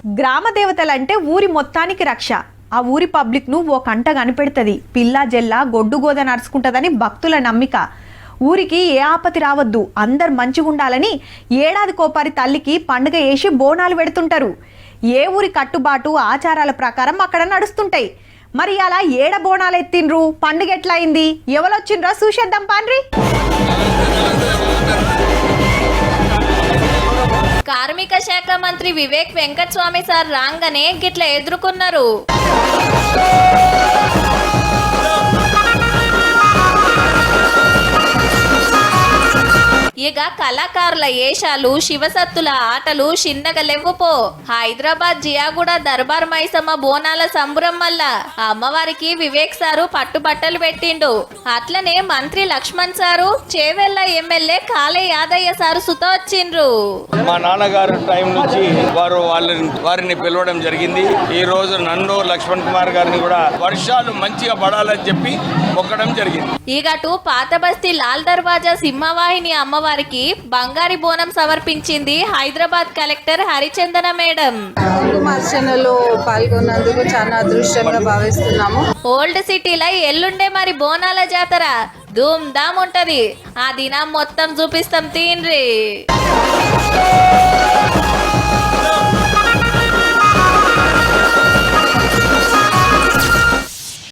గ్రామ దేవతలంటే ఊరి మొత్తానికి రక్ష. ఆ ఊరి పబ్లిక్ ను ఓ కంట కనిపెడుతుంది. పిల్ల జెల్ల గొడ్డు గోద నడుచుకుంటదని భక్తుల నమ్మిక. ఊరికి ఏ ఆపతి రావద్దు, అందరు మంచిగుండాలని ఏడాది కోపారి తల్లికి పండుగ వేసి బోనాలు పెడుతుంటారు. ఏ ఊరి కట్టుబాటు ఆచారాల ప్రకారం అక్కడ నడుస్తుంటాయి. మరి అలా ఏడ బోనాలు ఎత్తిండ్రు, పండుగ ఎట్లా అయింది, ఎవరొచ్చిండ్రో చూసేద్దాం పాండ్రి. కార్మిక శాఖ మంత్రి వివేక్ వెంకటస్వామి సార్ రాగానే గిట్ల ఎదుర్కొన్నారు. ఇక కళాకారుల ఏషాలు, శివసత్తుల ఆటలు చిన్నగా లెవ్వుపో. హైదరాబాద్ జియాగూడ దర్బార్ మైసమ్మ బోనాల సంబురం వల్ల అమ్మవారికి వివేక్ సారు పట్టుబట్టలు పెట్టిండు. అట్లనే మంత్రి లక్ష్మణ్ సారు, చేవెళ్ల ఎమ్మెల్యే కాలే యాదయ్య సారు సుత వచ్చిండ్రు. మా నాన్నగారు టైం నుంచి వారిని పిలవడం జరిగింది. ఈ రోజు నన్ను లక్ష్మణ్ కుమార్ గారిని కూడా వర్షాలు మంచిగా పడాలని చెప్పి మొక్కడం జరిగింది. ఈగటు పాత బస్తీ లాల్ దర్వాజా సింహవాహిని అమ్మవారికి బంగారి బోనం సమర్పించింది హైదరాబాద్ కలెక్టర్ హరిచందన మేడం. కుంకుమార్చనలో పాల్గొన్నందుకు చాలా అదృష్టంగా భావిస్తున్నాము. ఓల్డ్ సిటీలో ఎల్లుండే మరి బోనాల జాతర ధూమ్ ధామ్ ఉంటది. ఆ దినం మొత్తం చూపిస్తాం తీన్రి.